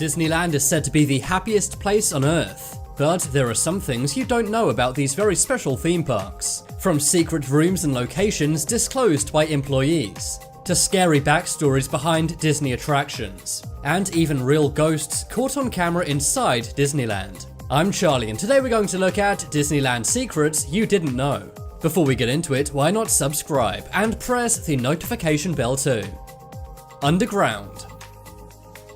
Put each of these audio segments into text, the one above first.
Disneyland is said to be the happiest place on Earth. But there are some things you don't know about these very special theme parks. From secret rooms and locations disclosed by employees, to scary backstories behind Disney attractions, and even real ghosts caught on camera inside Disneyland. I'm Charlie, and today we're going to look at Disneyland secrets you didn't know. Before we get into it, why not subscribe and press the notification bell too. Underground.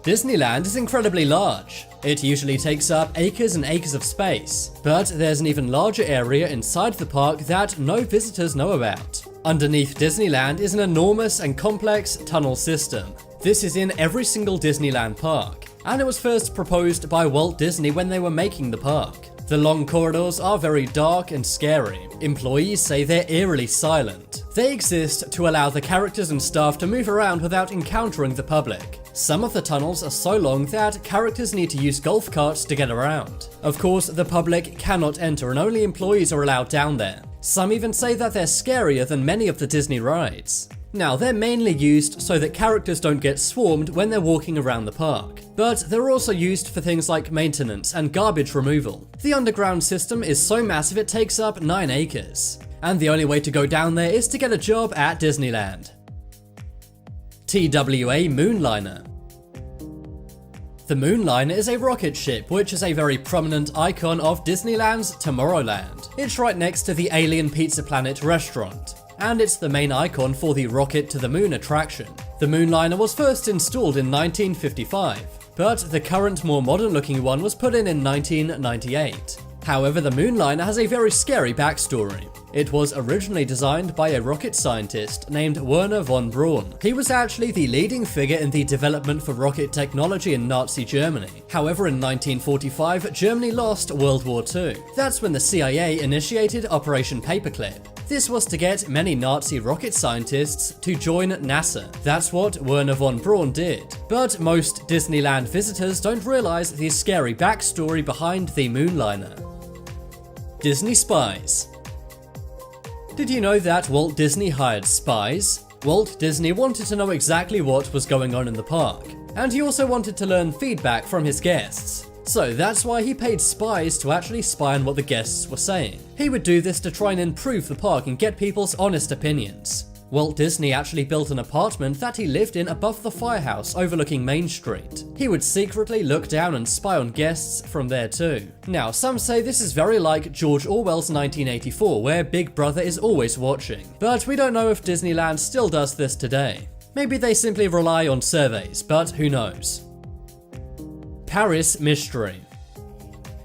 Disneyland is incredibly large. It usually takes up acres and acres of space, but there's an even larger area inside the park that no visitors know about. Underneath Disneyland is an enormous and complex tunnel system. This is in every single Disneyland park, and it was first proposed by Walt Disney when they were making the park. The long corridors are very dark and scary. Employees say they're eerily silent. They exist to allow the characters and staff to move around without encountering the public. Some of the tunnels are so long that characters need to use golf carts to get around. Of course, the public cannot enter and only employees are allowed down there. Some even say that they're scarier than many of the Disney rides. Now, they're mainly used so that characters don't get swarmed when they're walking around the park, but they're also used for things like maintenance and garbage removal. The underground system is so massive it takes up 9 acres, and the only way to go down there is to get a job at Disneyland. TWA Moonliner. The Moonliner is a rocket ship which is a very prominent icon of Disneyland's Tomorrowland. It's right next to the Alien Pizza Planet restaurant, and it's the main icon for the Rocket to the Moon attraction. The Moonliner was first installed in 1955, but the current more modern looking one was put in 1998. However, the Moonliner has a very scary backstory. It was originally designed by a rocket scientist named Wernher von Braun. He was actually the leading figure in the development for rocket technology in Nazi Germany. However, in 1945, Germany lost World War II. That's when the CIA initiated Operation Paperclip. This was to get many Nazi rocket scientists to join NASA. That's what Wernher von Braun did. But most Disneyland visitors don't realize the scary backstory behind the Moonliner. Disney spies. Did you know that Walt Disney hired spies? Walt Disney wanted to know exactly what was going on in the park, and he also wanted to learn feedback from his guests. So that's why he paid spies to actually spy on what the guests were saying. He would do this to try and improve the park and get people's honest opinions. Walt Disney actually built an apartment that he lived in above the firehouse overlooking Main Street. He would secretly look down and spy on guests from there too. Now, some say this is very like George Orwell's 1984, where Big Brother is always watching. But we don't know if Disneyland still does this today. Maybe they simply rely on surveys, but who knows. Paris mystery.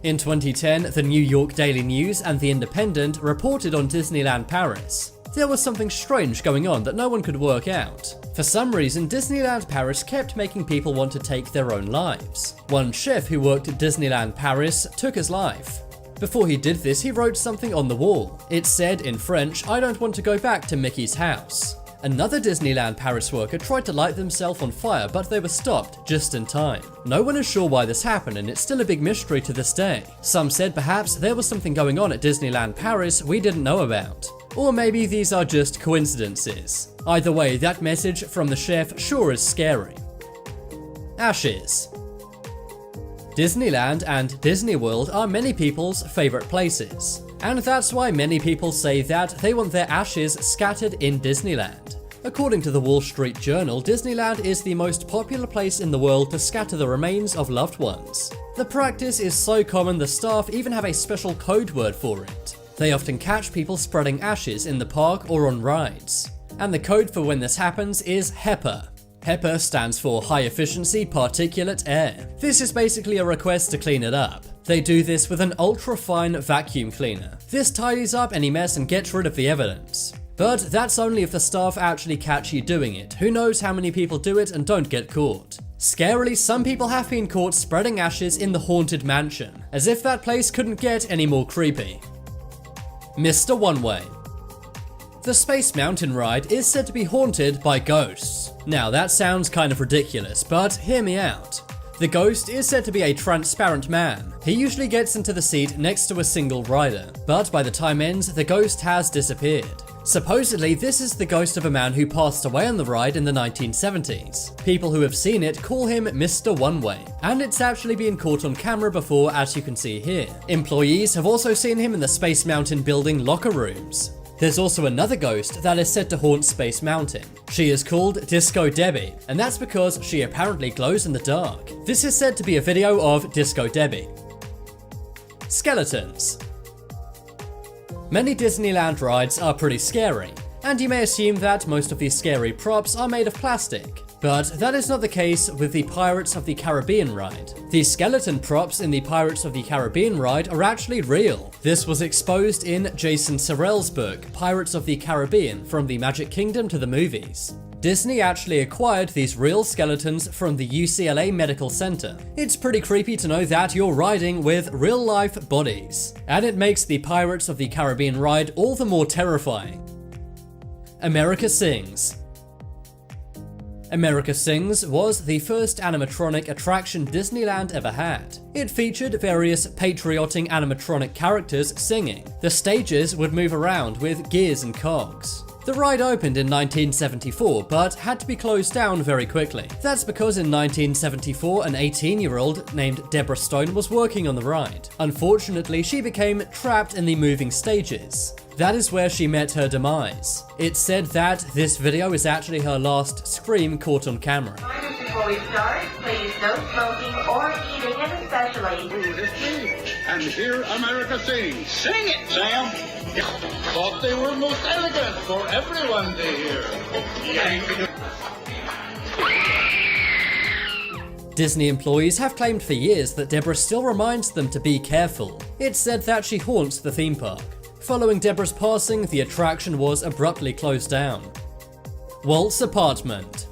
In 2010, the New York Daily News and The Independent reported on Disneyland Paris. There was something strange going on that no one could work out. For some reason, Disneyland Paris kept making people want to take their own lives. One chef who worked at Disneyland Paris took his life. Before he did this, he wrote something on the wall. It said in French, "I don't want to go back to Mickey's house." Another Disneyland Paris worker tried to light themselves on fire, but they were stopped just in time. No one is sure why this happened, and it's still a big mystery to this day. Some said perhaps there was something going on at Disneyland Paris we didn't know about. Or maybe these are just coincidences. Either way, that message from the chef sure is scary. Ashes. Disneyland and Disney World are many people's favorite places, and that's why many people say that they want their ashes scattered in Disneyland. According to the Wall Street Journal, Disneyland is the most popular place in the world to scatter the remains of loved ones. The practice is so common the staff even have a special code word for it. They often catch people spreading ashes in the park or on rides. And the code for when this happens is HEPA. HEPA stands for High Efficiency Particulate Air. This is basically a request to clean it up. They do this with an ultra-fine vacuum cleaner. This tidies up any mess and gets rid of the evidence. But that's only if the staff actually catch you doing it. Who knows how many people do it and don't get caught. Scarily, some people have been caught spreading ashes in the Haunted Mansion, as if that place couldn't get any more creepy. Mr. One Way. The Space Mountain ride is said to be haunted by ghosts. Now that sounds kind of ridiculous, but hear me out. The ghost is said to be a transparent man. He usually gets into the seat next to a single rider, but by the time ends, the ghost has disappeared. Supposedly, this is the ghost of a man who passed away on the ride in the 1970s. People who have seen it call him Mr. One Way, and it's actually been caught on camera before, as you can see here. Employees have also seen him in the Space Mountain building locker rooms. There's also another ghost that is said to haunt Space Mountain. She is called Disco Debbie, and that's because she apparently glows in the dark. This is said to be a video of Disco Debbie. Skeletons. Many Disneyland rides are pretty scary, and you may assume that most of these scary props are made of plastic. But that is not the case with the Pirates of the Caribbean ride. The skeleton props in the Pirates of the Caribbean ride are actually real. This was exposed in Jason Sorrell's book, Pirates of the Caribbean: From the Magic Kingdom to the Movies. Disney actually acquired these real skeletons from the UCLA Medical Center. It's pretty creepy to know that you're riding with real-life bodies, and it makes the Pirates of the Caribbean ride all the more terrifying. America Sings. America Sings was the first animatronic attraction Disneyland ever had. It featured various patriotic animatronic characters singing. The stages would move around with gears and cogs. The ride opened in 1974, but had to be closed down very quickly. That's because in 1974, an 18-year-old named Deborah Stone was working on the ride. Unfortunately, she became trapped in the moving stages. That is where she met her demise. It's said that this video is actually her last scream caught on camera. Before we start, please no smoking or eating, and especially... And here America sings. Sing it, Sam! Thought they were most elegant for everyone to hear. Disney employees have claimed for years that Deborah still reminds them to be careful. It's said that she haunts the theme park. Following Deborah's passing, the attraction was abruptly closed down. Walt's apartment.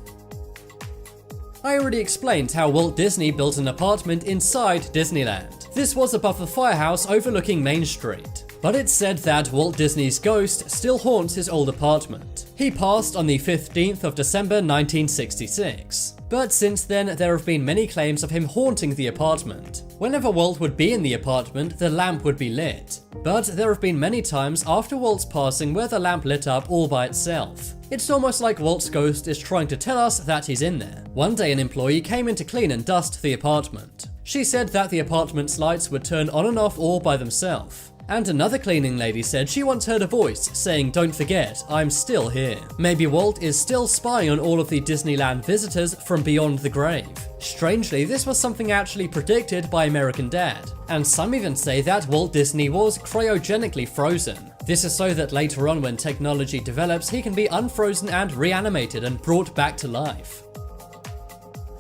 I already explained how Walt Disney built an apartment inside Disneyland. This was above the firehouse overlooking Main Street. But it's said that Walt Disney's ghost still haunts his old apartment. He passed on the 15th of December 1966. But since then, there have been many claims of him haunting the apartment. Whenever Walt would be in the apartment, the lamp would be lit. But there have been many times after Walt's passing where the lamp lit up all by itself. It's almost like Walt's ghost is trying to tell us that he's in there. One day an employee came in to clean and dust the apartment. She said that the apartment's lights would turn on and off all by themselves. And another cleaning lady said she once heard a voice saying, "Don't forget, I'm still here." Maybe Walt is still spying on all of the Disneyland visitors from beyond the grave. Strangely, this was something actually predicted by American Dad, and some even say that Walt Disney was cryogenically frozen. This is so that later on when technology develops, he can be unfrozen and reanimated and brought back to life.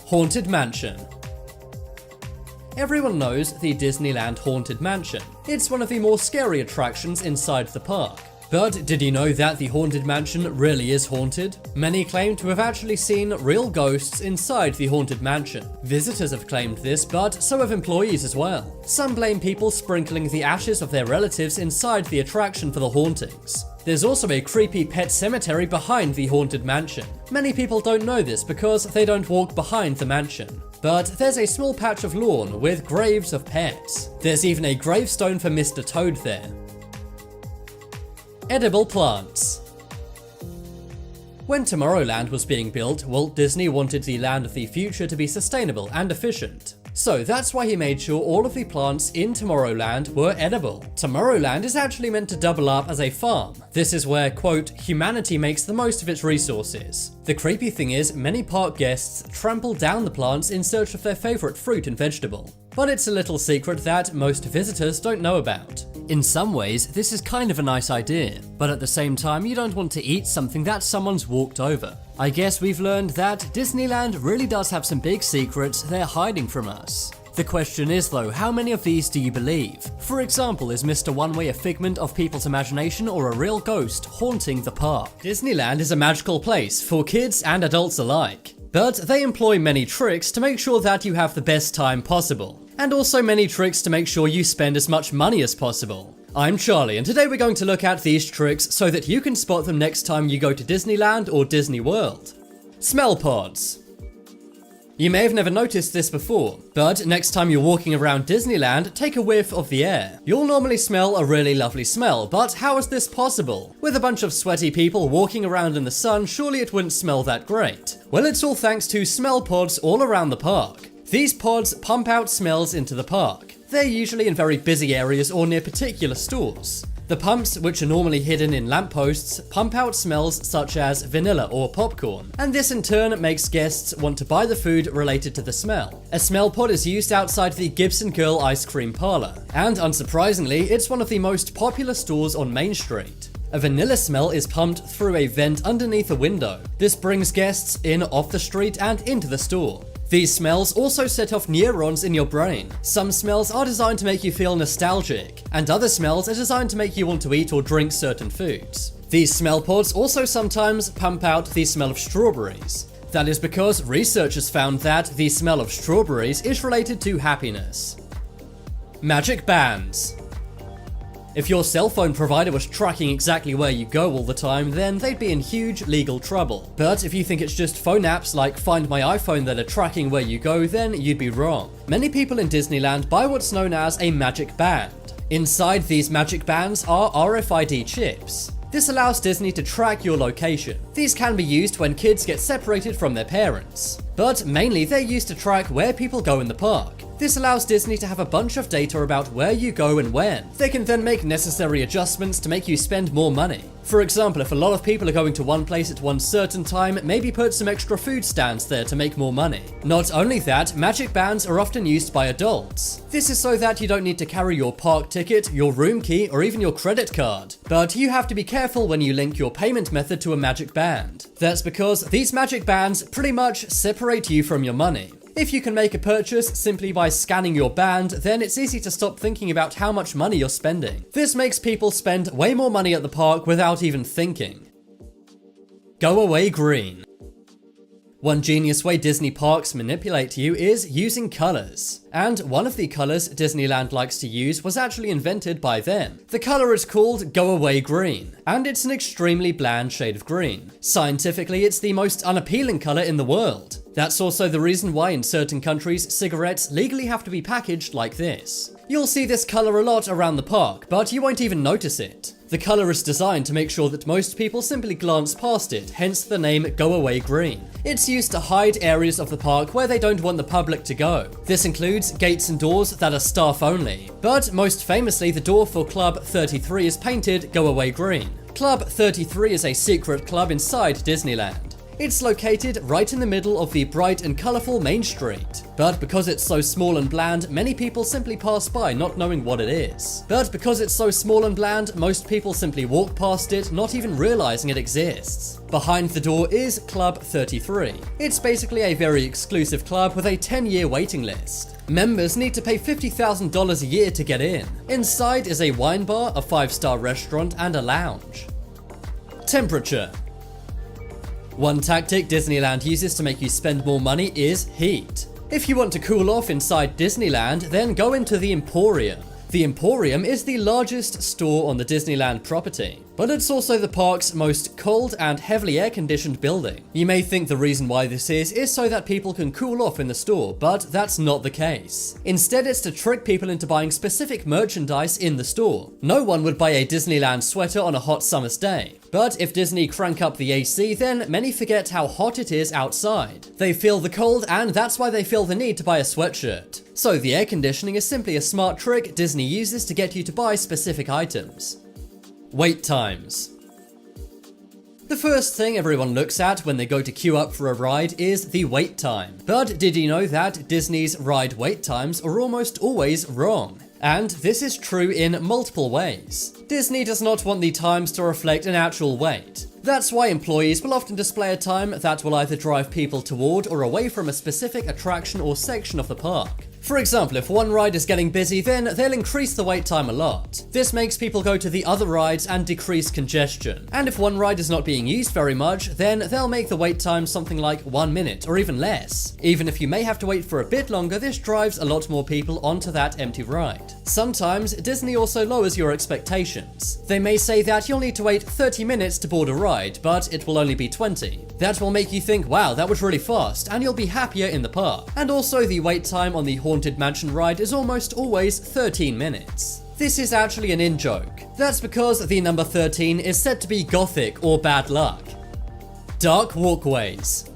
Haunted Mansion. Everyone knows the Disneyland Haunted Mansion. It's one of the more scary attractions inside the park. But did you know that the Haunted Mansion really is haunted? Many claim to have actually seen real ghosts inside the Haunted Mansion. Visitors have claimed this, but so have employees as well. Some blame people sprinkling the ashes of their relatives inside the attraction for the hauntings. There's also a creepy pet cemetery behind the Haunted Mansion. Many people don't know this because they don't walk behind the mansion. But there's a small patch of lawn with graves of pets. There's even a gravestone for Mr. Toad there. Edible plants. When Tomorrowland was being built, Walt Disney wanted the land of the future to be sustainable and efficient. So that's why he made sure all of the plants in Tomorrowland were edible. Tomorrowland is actually meant to double up as a farm. This is where, quote, humanity makes the most of its resources. The creepy thing is, many park guests trample down the plants in search of their favorite fruit and vegetable. But it's a little secret that most visitors don't know about. In some ways, this is kind of a nice idea, but at the same time, you don't want to eat something that someone's walked over. I guess we've learned that Disneyland really does have some big secrets they're hiding from us. The question is though, how many of these do you believe? For example, is Mr. One Way a figment of people's imagination or a real ghost haunting the park? Disneyland is a magical place for kids and adults alike, but they employ many tricks to make sure that you have the best time possible, and also many tricks to make sure you spend as much money as possible. I'm Charlie, and today we're going to look at these tricks so that you can spot them next time you go to Disneyland or Disney World. Smell pods. You may have never noticed this before, but next time you're walking around Disneyland, take a whiff of the air. You'll normally smell a really lovely smell, but how is this possible? With a bunch of sweaty people walking around in the sun, surely it wouldn't smell that great. Well, it's all thanks to smell pods all around the park. These pods pump out smells into the park. They're usually in very busy areas or near particular stores. The pumps, which are normally hidden in lampposts, pump out smells such as vanilla or popcorn, and this in turn makes guests want to buy the food related to the smell. A smell pod is used outside the Gibson Girl ice cream parlor, and unsurprisingly, it's one of the most popular stores on Main Street. A vanilla smell is pumped through a vent underneath a window. This brings guests in off the street and into the store. These smells also set off neurons in your brain. Some smells are designed to make you feel nostalgic, and other smells are designed to make you want to eat or drink certain foods. These smell pods also sometimes pump out the smell of strawberries. That is because researchers found that the smell of strawberries is related to happiness. Magic bands. If your cell phone provider was tracking exactly where you go all the time, then they'd be in huge legal trouble. But if you think it's just phone apps like Find My iPhone that are tracking where you go, then you'd be wrong. Many people in Disneyland buy what's known as a magic band. Inside these magic bands are RFID chips. This allows Disney to track your location. These can be used when kids get separated from their parents, but mainly they're used to track where people go in the park. This allows Disney to have a bunch of data about where you go and when. They can then make necessary adjustments to make you spend more money. For example, if a lot of people are going to one place at one certain time, maybe put some extra food stands there to make more money. Not only that, magic bands are often used by adults. This is so that you don't need to carry your park ticket, your room key, or even your credit card. But you have to be careful when you link your payment method to a magic band. That's because these magic bands pretty much separate you from your money. If you can make a purchase simply by scanning your band, then it's easy to stop thinking about how much money you're spending. This makes people spend way more money at the park without even thinking. Go away green. One genius way Disney parks manipulate you is using colors. And one of the colors Disneyland likes to use was actually invented by them. The color is called Go Away Green, and it's an extremely bland shade of green. Scientifically, it's the most unappealing color in the world. That's also the reason why in certain countries, cigarettes legally have to be packaged like this. You'll see this color a lot around the park, but you won't even notice it. The color is designed to make sure that most people simply glance past it, hence the name Go Away Green. It's used to hide areas of the park where they don't want the public to go. This includes gates and doors that are staff only. But most famously, the door for Club 33 is painted Go Away Green. Club 33 is a secret club inside Disneyland. It's located right in the middle of the bright and colourful Main Street. But because it's so small and bland, many people simply pass by not knowing what it is. But because it's so small and bland, most people simply walk past it, not even realising it exists. Behind the door is Club 33. It's basically a very exclusive club with a 10-year waiting list. Members need to pay $50,000 a year to get in. Inside is a wine bar, a 5-star restaurant, and a lounge. Temperature. One tactic Disneyland uses to make you spend more money is heat. If you want to cool off inside Disneyland, then go into the Emporium. The Emporium is the largest store on the Disneyland property, but it's also the park's most cold and heavily air-conditioned building. You may think the reason why this is so that people can cool off in the store, but that's not the case. Instead, it's to trick people into buying specific merchandise in the store. No one would buy a Disneyland sweater on a hot summer's day. But if Disney crank up the AC, then many forget how hot it is outside. They feel the cold, and that's why they feel the need to buy a sweatshirt. So the air conditioning is simply a smart trick Disney uses to get you to buy specific items. Wait times. The first thing everyone looks at when they go to queue up for a ride is the wait time. But did you know that Disney's ride wait times are almost always wrong? And this is true in multiple ways. Disney does not want the times to reflect an actual wait. That's why employees will often display a time that will either drive people toward or away from a specific attraction or section of the park. For example, if one ride is getting busy, then they'll increase the wait time a lot. This makes people go to the other rides and decrease congestion. And if one ride is not being used very much, then they'll make the wait time something like 1 minute or even less. Even if you may have to wait for a bit longer, this drives a lot more people onto that empty ride. Sometimes Disney also lowers your expectations. They may say that you'll need to wait 30 minutes to board a ride, but it will only be 20. That will make you think, wow, that was really fast, and you'll be happier in the park. And also the wait time on the Haunted Mansion ride is almost always 13 minutes. This is actually an in-joke. That's because the number 13 is said to be gothic or bad luck. Dark walkways.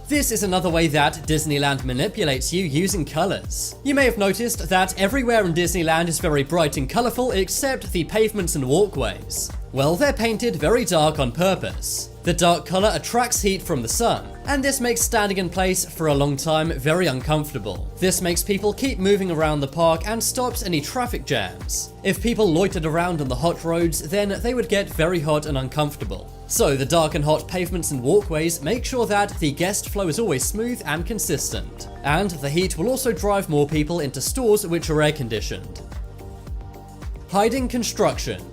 This is another way that Disneyland manipulates you using colors. You may have noticed that everywhere in Disneyland is very bright and colorful except the pavements and walkways. Well, they're painted very dark on purpose. The dark color attracts heat from the sun, and this makes standing in place for a long time very uncomfortable. This makes people keep moving around the park and stops any traffic jams. If people loitered around on the hot roads, then they would get very hot and uncomfortable. So the dark and hot pavements and walkways make sure that the guest flow is always smooth and consistent. And the heat will also drive more people into stores which are air conditioned. Hiding construction.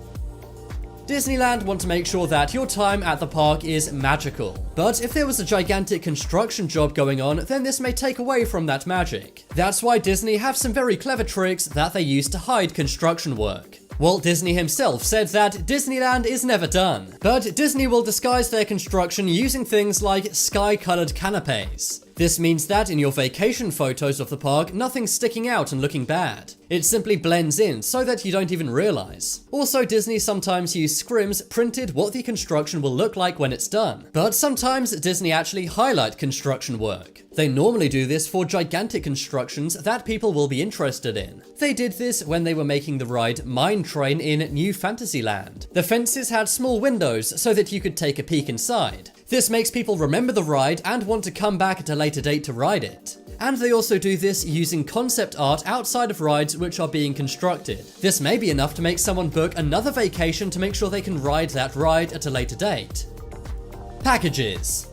Disneyland want to make sure that your time at the park is magical. But if there was a gigantic construction job going on, then this may take away from that magic. That's why Disney have some very clever tricks that they use to hide construction work. Walt Disney himself said that Disneyland is never done, but Disney will disguise their construction using things like sky-colored canapes. This means that in your vacation photos of the park, nothing's sticking out and looking bad. It simply blends in so that you don't even realize. Also, Disney sometimes use scrims printed what the construction will look like when it's done. But sometimes Disney actually highlight construction work. They normally do this for gigantic constructions that people will be interested in. They did this when they were making the ride Mine Train in New Fantasyland. The fences had small windows so that you could take a peek inside. This makes people remember the ride and want to come back at a later date to ride it. And they also do this using concept art outside of rides which are being constructed. This may be enough to make someone book another vacation to make sure they can ride that ride at a later date. Packages.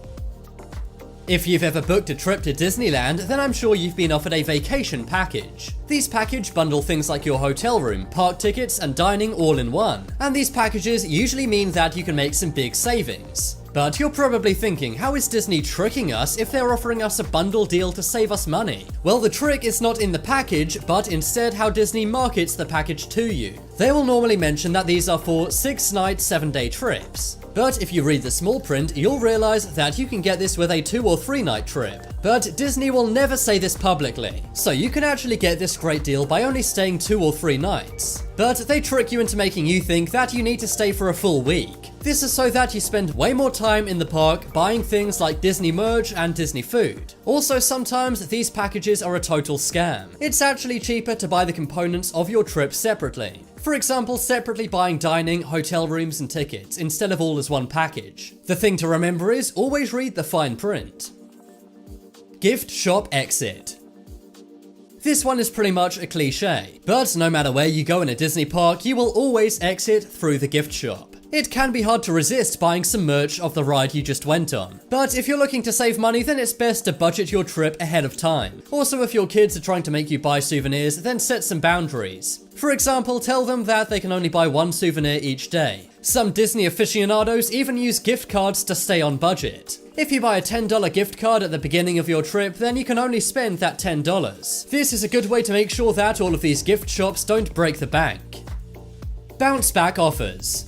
If you've ever booked a trip to Disneyland, then I'm sure you've been offered a vacation package. These packages bundle things like your hotel room, park tickets, and dining all in one. And these packages usually mean that you can make some big savings. But you're probably thinking, how is Disney tricking us if they're offering us a bundle deal to save us money? Well, the trick is not in the package, but instead how Disney markets the package to you. They will normally mention that these are for 6-night, 7-day trips. But if you read the small print, you'll realize that you can get this with a 2 or 3 night trip. But Disney will never say this publicly, so you can actually get this great deal by only staying 2 or 3 nights. But they trick you into making you think that you need to stay for a full week. This is so that you spend way more time in the park buying things like Disney merch and Disney food. Also, sometimes these packages are a total scam. It's actually cheaper to buy the components of your trip separately. For example, separately buying dining, hotel rooms, and tickets instead of all as one package. The thing to remember is always read the fine print. Gift shop exit. This one is pretty much a cliche, but no matter where you go in a Disney park, you will always exit through the gift shop. It can be hard to resist buying some merch of the ride you just went on. But if you're looking to save money, then it's best to budget your trip ahead of time. Also, if your kids are trying to make you buy souvenirs, then set some boundaries. For example, tell them that they can only buy 1 souvenir each day. Some Disney aficionados even use gift cards to stay on budget. If you buy a $10 gift card at the beginning of your trip, then you can only spend that $10. This is a good way to make sure that all of these gift shops don't break the bank. Bounce back offers.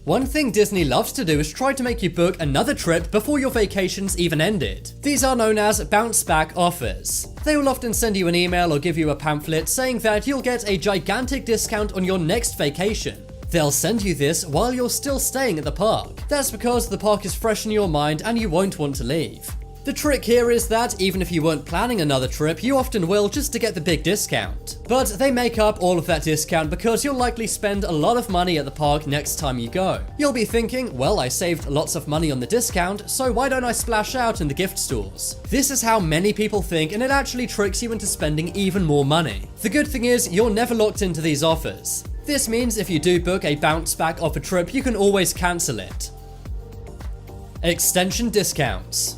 One thing Disney loves to do is try to make you book another trip before your vacation's even ended. These are known as bounce back offers. They will often send you an email or give you a pamphlet saying that you'll get a gigantic discount on your next vacation. They'll send you this while you're still staying at the park. That's because the park is fresh in your mind and you won't want to leave. The trick here is that even if you weren't planning another trip, you often will just to get the big discount. But they make up all of that discount because you'll likely spend a lot of money at the park next time you go. You'll be thinking, well, I saved lots of money on the discount, so why don't I splash out in the gift stores? This is how many people think, and it actually tricks you into spending even more money. The good thing is, you're never locked into these offers. This means if you do book a bounce back offer trip, you can always cancel it. Extension discounts.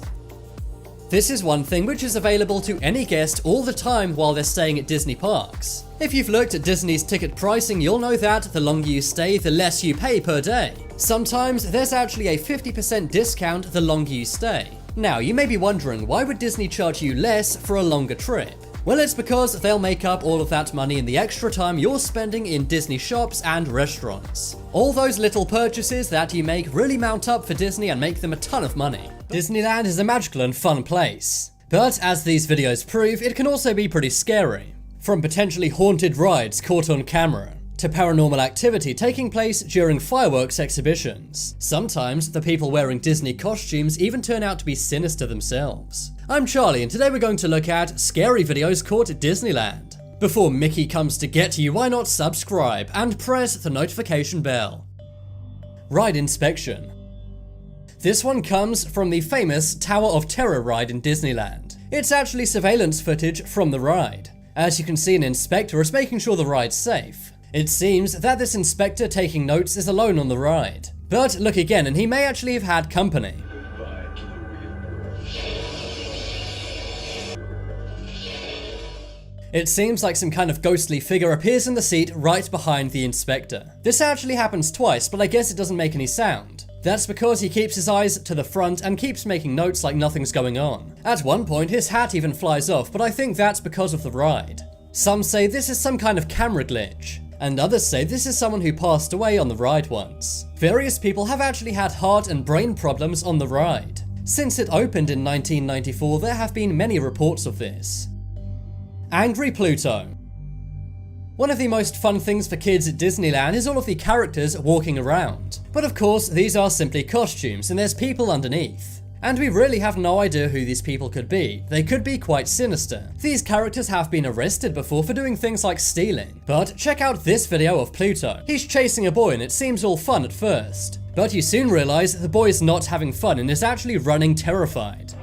This is one thing which is available to any guest all the time while they're staying at Disney parks. If you've looked at Disney's ticket pricing, you'll know that the longer you stay, the less you pay per day. Sometimes there's actually a 50% discount the longer you stay. Now, you may be wondering, why would Disney charge you less for a longer trip? Well, it's because they'll make up all of that money in the extra time you're spending in Disney shops and restaurants. All those little purchases that you make really mount up for Disney and make them a ton of money. Disneyland is a magical and fun place. But as these videos prove, it can also be pretty scary. From potentially haunted rides caught on camera, to paranormal activity taking place during fireworks exhibitions. Sometimes the people wearing Disney costumes even turn out to be sinister themselves. I'm Charlie, and today we're going to look at scary videos caught at Disneyland. Before Mickey comes to get you, why not subscribe and press the notification bell? Ride inspection. This one comes from the famous Tower of Terror ride in Disneyland. It's actually surveillance footage from the ride. As you can see, an inspector is making sure the ride's safe. It seems that this inspector taking notes is alone on the ride. But look again, and he may actually have had company. It seems like some kind of ghostly figure appears in the seat right behind the inspector. This actually happens twice, but I guess it doesn't make any sound. That's because he keeps his eyes to the front and keeps making notes like nothing's going on. At one point, his hat even flies off, but I think that's because of the ride. Some say this is some kind of camera glitch, and others say this is someone who passed away on the ride once. Various people have actually had heart and brain problems on the ride. Since it opened in 1994, there have been many reports of this. Angry Pluto. One of the most fun things for kids at Disneyland is all of the characters walking around. But of course, these are simply costumes and there's people underneath. And we really have no idea who these people could be. They could be quite sinister. These characters have been arrested before for doing things like stealing. But check out this video of Pluto. He's chasing a boy and it seems all fun at first. But you soon realize the boy is not having fun and is actually running terrified.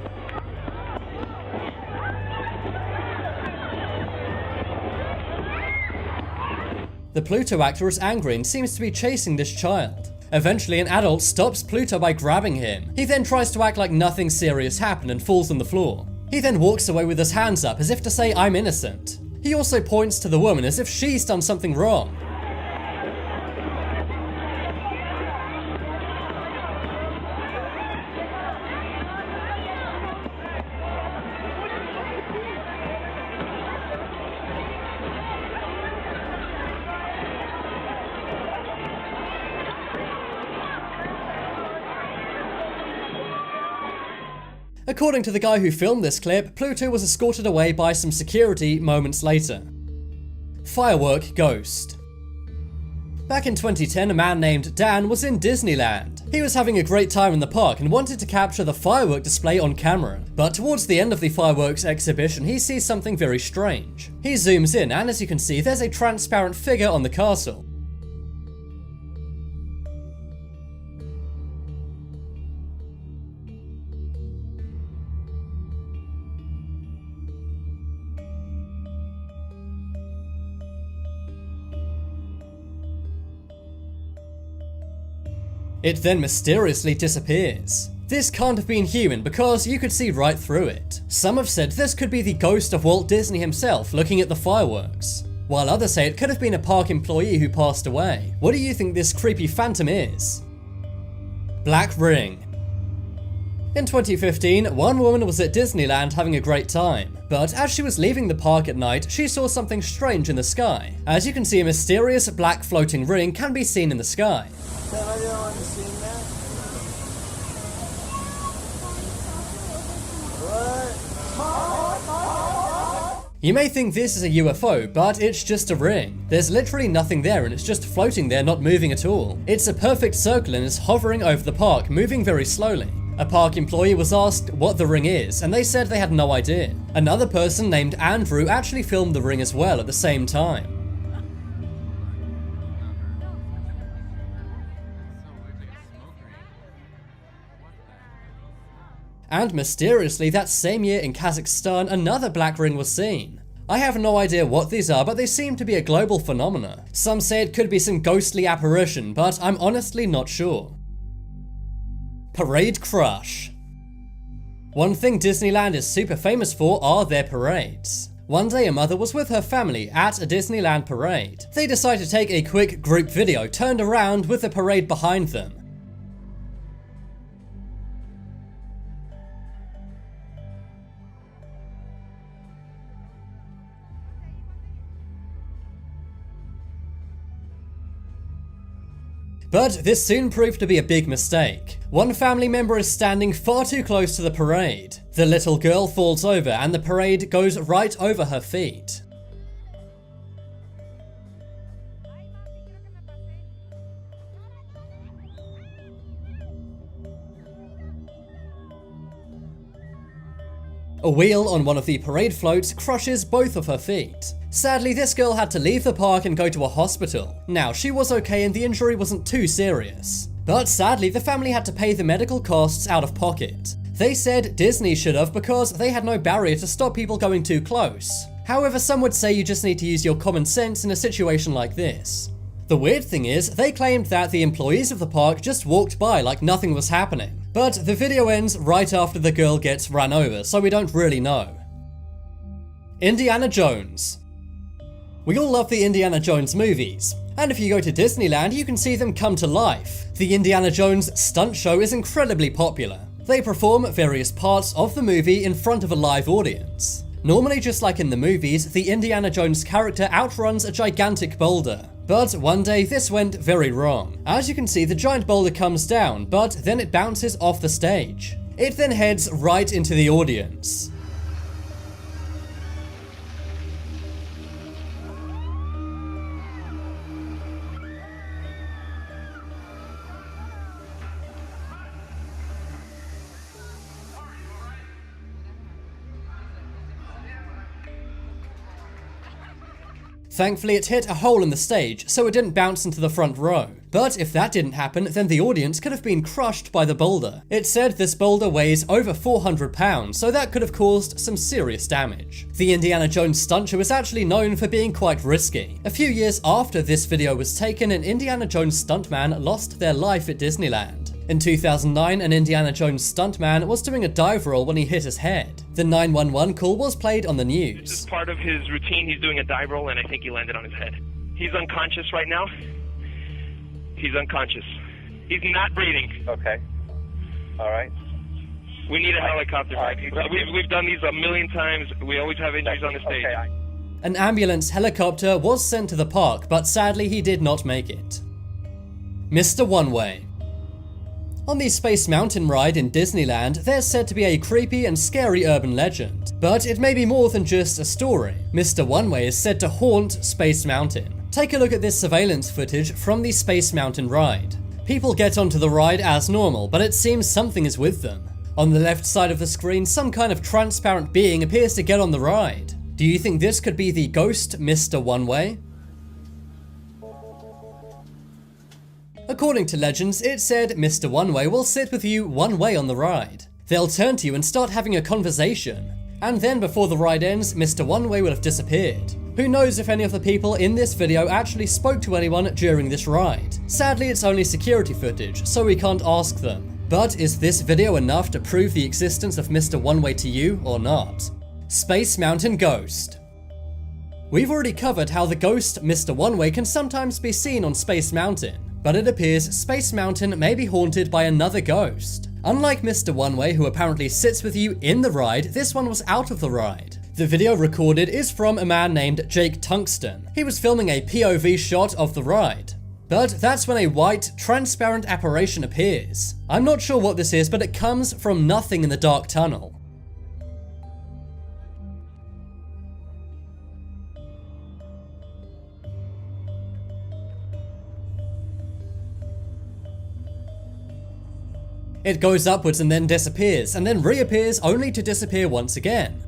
The Pluto actor is angry and seems to be chasing this child. Eventually, an adult stops Pluto by grabbing him. He then tries to act like nothing serious happened and falls on the floor. He then walks away with his hands up as if to say, "I'm innocent." He also points to the woman as if she's done something wrong. According to the guy who filmed this clip, Pluto was escorted away by some security moments later. Firework ghost. Back in 2010, a man named Dan was in Disneyland. He was having a great time in the park and wanted to capture the firework display on camera. But towards the end of the fireworks exhibition, he sees something very strange. He zooms in and as you can see, there's a transparent figure on the castle. It then mysteriously disappears. This can't have been human because you could see right through it. Some have said this could be the ghost of Walt Disney himself looking at the fireworks, while others say it could have been a park employee who passed away. What do you think this creepy phantom is? Black ring. In 2015, one woman was at Disneyland having a great time, but as she was leaving the park at night, she saw something strange in the sky. As you can see, a mysterious black floating ring can be seen in the sky. You may think this is a UFO, but it's just a ring. There's literally nothing there and it's just floating there, not moving at all. It's a perfect circle and is hovering over the park, moving very slowly. A park employee was asked what the ring is, and they said they had no idea. Another person named Andrew actually filmed the ring as well at the same time. And mysteriously, that same year in Kazakhstan, another black ring was seen. I have no idea what these are, but they seem to be a global phenomena. Some say it could be some ghostly apparition, but I'm honestly not sure. Parade crush. One thing Disneyland is super famous for are their parades. One day a mother was with her family at a Disneyland parade. They decided to take a quick group video turned around with the parade behind them. But this soon proved to be a big mistake. One family member is standing far too close to the parade. The little girl falls over and the parade goes right over her feet. A wheel on one of the parade floats crushes both of her feet. Sadly, this girl had to leave the park and go to a hospital. Now, she was okay and the injury wasn't too serious. But sadly, the family had to pay the medical costs out of pocket. They said Disney should have because they had no barrier to stop people going too close. However, some would say you just need to use your common sense in a situation like this. The weird thing is, they claimed that the employees of the park just walked by like nothing was happening. But the video ends right after the girl gets run over, so we don't really know. Indiana Jones. We all love the Indiana Jones movies, and if you go to Disneyland you can see them come to life. The Indiana Jones stunt show is incredibly popular. They perform various parts of the movie in front of a live audience. Normally, just like in the movies, the Indiana Jones character outruns a gigantic boulder. But one day this went very wrong. As you can see, the giant boulder comes down, but then it bounces off the stage. It then heads right into the audience. Thankfully, it hit a hole in the stage, so it didn't bounce into the front row. But if that didn't happen, then the audience could have been crushed by the boulder. It said this boulder weighs over 400 pounds, so that could have caused some serious damage. The Indiana Jones stunt show is actually known for being quite risky. A few years after this video was taken, an Indiana Jones stuntman lost their life at Disneyland. In 2009, an Indiana Jones stuntman was doing a dive roll when he hit his head. The 911 call was played on the news. This is part of his routine. He's doing a dive roll, and I think he landed on his head. He's unconscious right now. He's unconscious. He's not breathing. Okay. All right. We need a helicopter. All right. We've done these a million times. We always have injuries on the stage. Okay. An ambulance helicopter was sent to the park, but sadly he did not make it. Mr. One Way. On the Space Mountain ride in Disneyland, there's said to be a creepy and scary urban legend. But it may be more than just a story. Mr. One Way is said to haunt Space Mountain. Take a look at this surveillance footage from the Space Mountain ride. People get onto the ride as normal, but it seems something is with them. On the left side of the screen, some kind of transparent being appears to get on the ride. Do you think this could be the ghost Mr. One Way? According to legends, it said Mr. One Way will sit with you one way on the ride. They'll turn to you and start having a conversation. And then before the ride ends, Mr. One Way will have disappeared. Who knows if any of the people in this video actually spoke to anyone during this ride. Sadly, it's only security footage, so we can't ask them. But is this video enough to prove the existence of Mr. One Way to you or not? Space Mountain Ghost. We've already covered how the ghost Mr. One Way can sometimes be seen on Space Mountain. But it appears Space Mountain may be haunted by another ghost. Unlike Mr. One Way, who apparently sits with you in the ride, this one was out of the ride. The video recorded is from a man named Jake Tungsten. He was filming a POV shot of the ride. But that's when a white, transparent apparition appears. I'm not sure what this is, but it comes from nothing in the dark tunnel. It goes upwards and then disappears, and then reappears only to disappear once again.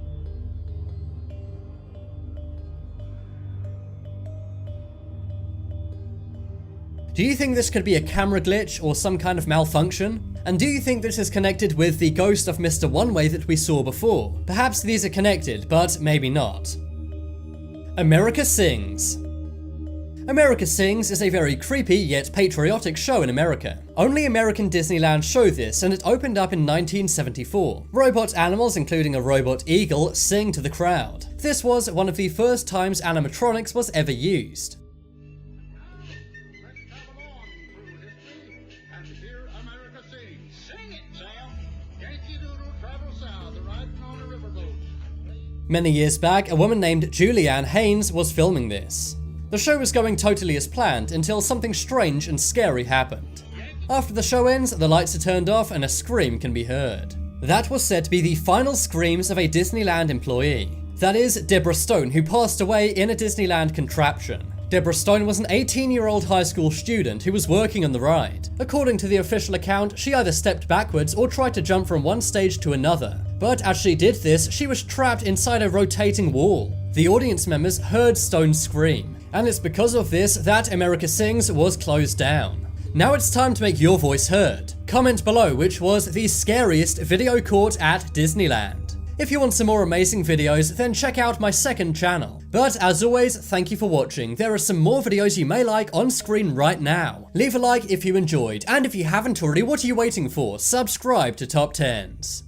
Do you think this could be a camera glitch or some kind of malfunction? And do you think this is connected with the ghost of Mr. One Way that we saw before? Perhaps these are connected, but maybe not. America Sings. America Sings is a very creepy yet patriotic show in America. Only American Disneyland show this, and it opened up in 1974. Robot animals, including a robot eagle, sing to the crowd. This was one of the first times animatronics was ever used. And hear America sing. Sing it, Sam. Yankee Doodle travel south, riding on a riverboat. Many years back, a woman named Julianne Haynes was filming this. The show was going totally as planned until something strange and scary happened. After the show ends, the lights are turned off and a scream can be heard. That was said to be the final screams of a Disneyland employee. That is, Deborah Stone, who passed away in a Disneyland contraption. Deborah Stone was an 18-year-old high school student who was working on the ride. According to the official account, she either stepped backwards or tried to jump from one stage to another. But as she did this, she was trapped inside a rotating wall. The audience members heard Stone scream, and it's because of this that America Sings was closed down. Now it's time to make your voice heard. Comment below which was the scariest video caught at Disneyland. If you want some more amazing videos, then check out my second channel. But as always, thank you for watching. There are some more videos you may like on screen right now. Leave a like if you enjoyed, and if you haven't already, what are you waiting for? Subscribe to Top 10s.